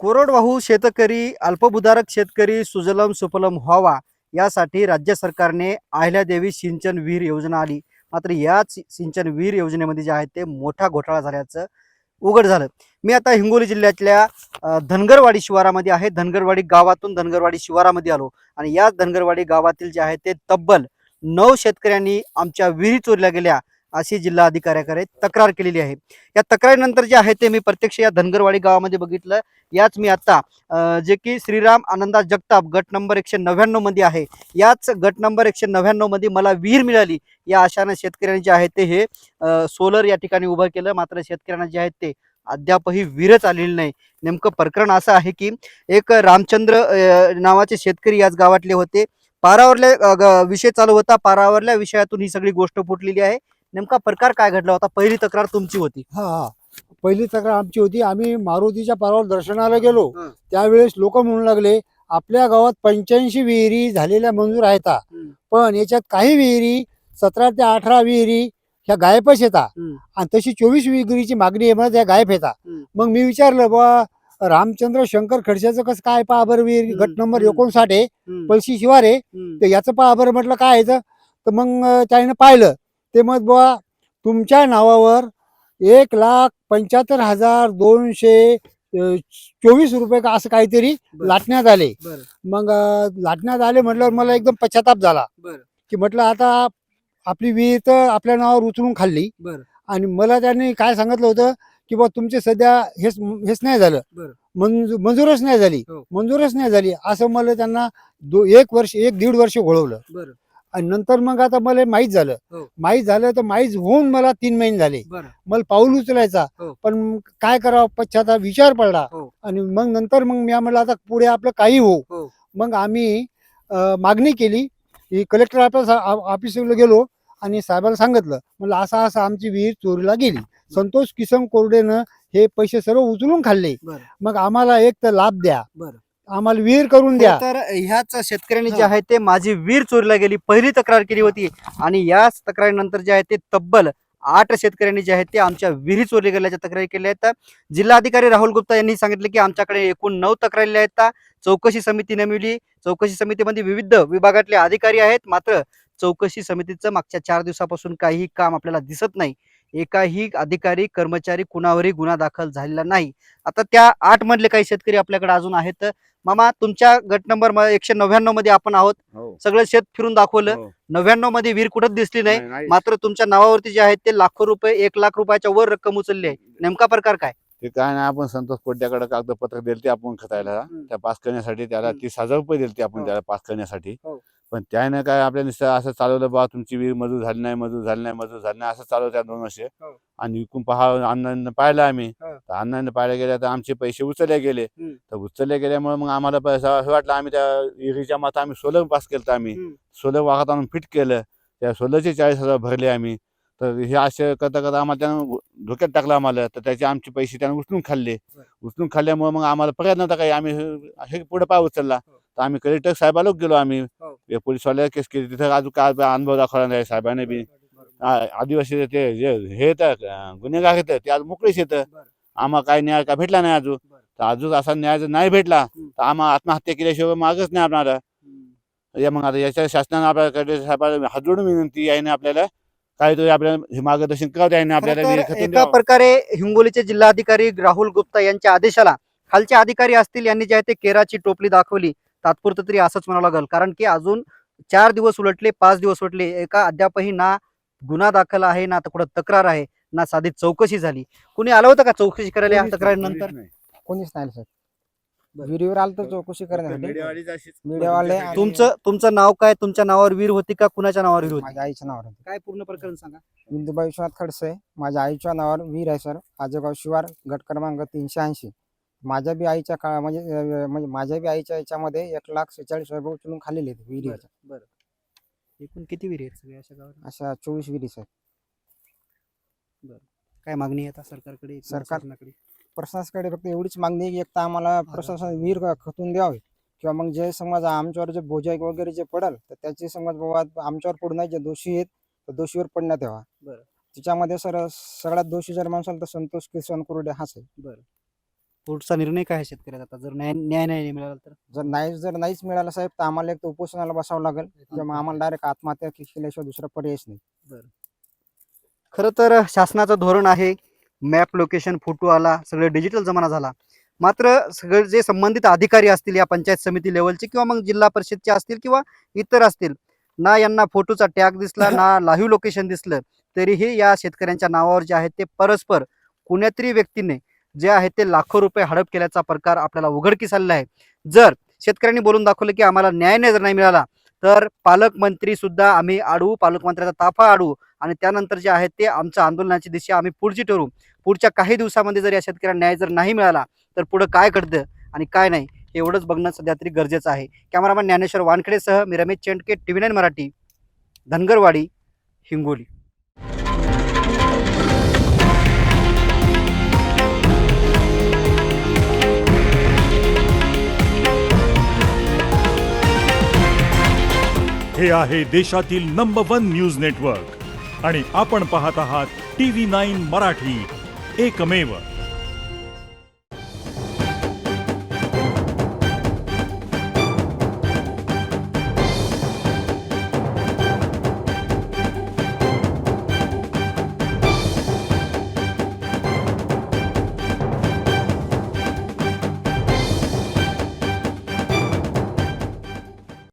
कोरडवाहू शेतकरी, अल्पभूधारक शेतकरी सुजलम सुफलम व्हावा यासाठी राज्य सरकारने अहिल्यादेवी सिंचन विहीर योजना आली. मात्र याच सिंचन विहीर योजनेमध्ये जे आहे ते मोठा घोटाळा झाल्याचं उघड झालं. मी आता हिंगोली जिल्ह्यातल्या धनगरवाडी शिवारामध्ये आहे. धनगरवाडी गावातून धनगरवाडी शिवारामध्ये आलो आणि याच धनगरवाडी गावातील जे आहे ते तब्बल 9 शेतकऱ्यांनी आमच्या विहिरी चोरल्या गेल्या अशी जिल्हाधिकाऱ्याकडे तक्रार केलेली आहे. या तक्रारीनंतर जे आहे ते मी प्रत्यक्ष या धनगरवाडी गावामध्ये बघितलं. याच मी आता जे की श्रीराम आनंदा जगताप गट नंबर 199 मध्ये आहे. याच गट नंबर 199 मध्ये मला विहीर मिळाली या आशाने शेतकऱ्यांनी जे आहे ते हे सोलर या ठिकाणी उभं केलं. मात्र शेतकऱ्यांना जे आहेत ते अद्यापही विहीरच आलेली नाही. नेमकं प्रकरण असं आहे की एक रामचंद्र नावाचे शेतकरी याच गावातले होते. पारावरल्या विषय चालू होता. पारावरल्या विषयातून ही सगळी गोष्ट फुटलेली आहे. नेमका प्रकार काय घडला होता? पहिली तक्रार तुमची होती. हा हा पहिली तक्रार आमची होती. आम्ही मारुतीच्या पारावर दर्शनाला गेलो. हं. त्यावेळेस लोक म्हणू लागले आपल्या गावात 85 विहिरी झालेल्या मंजूर आहेत, पण याच्यात काही विहिरी 17 ते 18 विहिरी ह्या गायबच येतात आणि तशी 24 विहिरीची मागणी आहे म्हणत ह्या गायब येतात. मग मी विचारलं बा रामचंद्र शंकर खडसेचं कसं काय पहा बरं विहीर गट नंबर 59 आहे, पळशी शिवार आहे, तर याचं पहा बरं. म्हटलं काय याचं? तर मग त्याने पाहिलं ते मग बुवा तुमच्या नावावर 1,75,224 रुपये का असं काहीतरी लाटण्यात आले. मग लाटण्यात आले म्हटल्यावर मला एकदम पश्चाताप झाला की म्हटलं आता आपली विहीर तर आपल्या नावावर उचलून खाल्ली. आणि मला त्यांनी काय सांगितलं होतं की बा तुमचे सध्या हेच नाही झालं, मंजूरच नाही झाली, मंजूरच नाही झाली असं मला त्यांना 1 वर्ष घोळवलं. आणि नंतर मग आता मला माहीत झालं तर माहीत होऊन मला 3 महिने झाले. मला पाऊल उचलायचा, पण काय करावं पश्चाताप विचार पडला. आणि मग नंतर मग मी म्हणलं आता पुढे आपलं काही हो. मग आम्ही मागणी केली. ही कलेक्टर ऑफिसला गेलो आणि साहेबांना सांगितलं, म्हणलं असं आमची विहीर चोरीला गेली. संतोष किसन कोरडेनं हे पैसे सर्व उचलून खाल्ले. मग आम्हाला एक तर लाभ द्या, आम्हाला विहीर करून द्या. तर ह्याच शेतकऱ्यांनी जे आहे ते माझी विहीर चोरीला गेली पहिली तक्रार केली होती. आणि याच तक्रारीनंतर जे आहे ते तब्बल 8 शेतकऱ्यांनी जे आहे ते आमच्या विहिरी चोरी गेल्याच्या तक्रारी केल्या आहेत. जिल्हाधिकारी राहुल गुप्ता यांनी सांगितलं की आमच्याकडे एकूण 9 तक्रारी आहेत. चौकशी समिती नेमली. चौकशी समितीमध्ये विविध विभागातले अधिकारी आहेत. मात्र चौकशी समितीचं मागच्या 4 दिवसापासून काही काम आपल्याला दिसत नाही. एकाही अधिकारी कर्मचारी कुणावरही गुन्हा दाखल झालेला नाही. आता त्या 8 मधले काही शेतकरी आपल्याकडे अजून आहेत. मामा, तुमच्या गट नंबर 199 मध्ये आपण आहोत. सगळं शेत फिरून दाखवलं. 99 मध्ये विहीर कुठंच दिसली नाही. मात्र तुमच्या नावावरती जे आहेत ते लाखो रुपये 1 लाख रुपयाच्या वर रक्कम उचलली आहे. नेमका प्रकार काय? ते काय नाही, आपण संतोष कोट्याकडे कागदपत्र दिलते आपण खतायला त्या पास करण्यासाठी. त्याला 30,000 रुपये दिलते आपण त्याला पास करण्यासाठी. पण त्याने काय आपल्या नुसतं असं चालवलं बा तुमची विहीर मंजूर झाली नाही, मंजूर झाली नाही, मंजूर झाली नाही असं चालवलं त्या 2 वर्ष. आणि विकून अण्णांना पाहिलं आम्ही. तर अण्णांना पाहायला गेल्या तर आमचे पैसे उचलले गेले. तर उचलले गेल्यामुळे मग आम्हाला पैसा असं वाटलं आम्ही त्या विहिरीच्या माता आम्ही सोलर पास केलं. आम्ही सोलर वाहत आणून फिट केलं. त्या सोलरचे 40,000 भरले आम्ही. तर हे असे करता करता आम्हाला त्यानं धोक्यात टाकलं आम्हाला. तर त्याचे आमचे पैसे त्यानं उचलून खाल्ले. उचलून खाल्ल्यामुळे मग आम्हाला पर्याय नव्हता काही. आम्ही हे पुढे पाय उचलला. तर आम्ही कलेक्टर साहेबाला गेलो. आम्ही पोलीसवाल्याला केस केली. तिथं अजून काय अनुभव दाखवला नाही साहेबांनी बी. आदिवासी ते हे येतं गुन्हेगार येतं ते आज मोकळेच येतं. आम्हाला काही न्याय का भेटला नाही अजून. तर अजून असा न्याय जर नाही भेटला तर आम्हाला आत्महत्या केल्याशिवाय मागच नाही आपणाला. मग आता याच्या शासनानं आपल्याकडे साहेबांना हात जोडून विनंती आहे ना आपल्याला काहीतरी आपल्याला मार्गदर्शन करावं आहे ना आपल्याला. एका प्रकारे हिंगोलीचे जिल्हाधिकारी राहुल गुप्ता यांच्या आदेशाला खालचे अधिकारी असतील यांनी जे आहे ते केराची टोपली दाखवली. तात्पुरतं तरी असंच म्हणावं लागेल. कारण की अजून 4 दिवस उलटले, 5 दिवस उलटले, एका अद्यापही ना गुन्हा दाखल आहे, ना कुठं तक्रार आहे, ना साधी चौकशी झाली. कुणी आलं होतं का चौकशी करायला या तक्रारीनंतर? कोणीच नाही सर. विहिरीवर आलं तर चौकशी करण्यासाठी मीडियावाले. तुमचं नाव काय? तुमच्या नावावर विहीर होती का कुणाच्या नावावर विहीर होती? माझ्या आईच्या नावावर होती. काय पूर्ण प्रकरण सांगा. इंदुबाई विश्वनाथ खडसे माझ्या आईच्या नावावर विहीर आहे सर. आजगाव शिवार गट क्रमांक 380. माझ्या बी आईच्या म्हणजे माझ्या बी आईच्या याच्यामध्ये 1,46,000 उचलून खाल्लेले आहेत विहिरीच्या. बरं. एकूण किती विहिरी आहेत सगळ्या अशा गावात? अशा 24 विहिरी सर. काय मागणी आहे आता सरकारकडे? प्रशासनाकडे फक्त एवढीच मागणी आहे की एक तर आम्हाला प्रशासन विहीर खतून द्यावे, किंवा मग जे समज आमच्यावर जे बोजा वगैरे जे पडल तर त्याची समज बाबा आमच्यावर पडणार जे दोषी आहेत तर दोषीवर पडण्यात यावा. त्याच्यामध्ये सर सगळ्यात दोषी जर माणसाला तर संतोष किसन कोरडे हाच आहे. पुढचा निर्णय काय आहे शेतकऱ्याचा आता जर न्याय नाही मिळाला तर? जर नाहीच मिळालं साहेब तर आम्हाला एक तर उपोषणाला बसावं लागेल किंवा मग आम्हाला डायरेक्ट आत्महत्या केल्याशिवाय दुसरा पर्यायच नाही. खरं तर शासनाचं धोरण आहे मॅप लोकेशन फोटो आला, सगळं डिजिटल जमाना झाला. मात्र सगळे जे संबंधित अधिकारी असतील या पंचायत समिती लेवलचे किंवा मग जिल्हा परिषदचे असतील किंवा इतर असतील, ना यांना फोटोचा टॅग दिसला ना लाईव्ह लोकेशन दिसलं, तरीही या शेतकऱ्यांच्या नावावर जे आहे ते परस्पर कुण्यातरी व्यक्तीने जे आहे ते लाखो रुपये हडप केल्याचा प्रकार आपल्याला उघडकीस आलेला आहे. जर शेतकऱ्यांनी बोलून दाखवलं की आम्हाला न्याय जर नाही मिळाला तर पालकमंत्री सुद्धा आम्ही अडवू, पालकमंत्र्याचा ताफा अडवू आणि त्यानंतर जे आहे ते आमच्या आंदोलनाची दिशा आम्ही पुढची ठरवू. पुढच्या काही दिवसामध्ये जर या शेतकऱ्यांना न्याय जर नाही मिळाला तर पुढं काय घडतं आणि काय नाही हे एवढंच बघणं सध्या तरी गरजेचं आहे. कॅमेरामॅन ज्ञानेश्वर वानखेडेसह मी रमेश चेंडके, TV9 मराठी, धनगरवाडी, हिंगोली. हे आहे देशातील नंबर 1 न्यूज नेटवर्क आणि आपण पाहत आहात TV9 मराठी, एकमेव.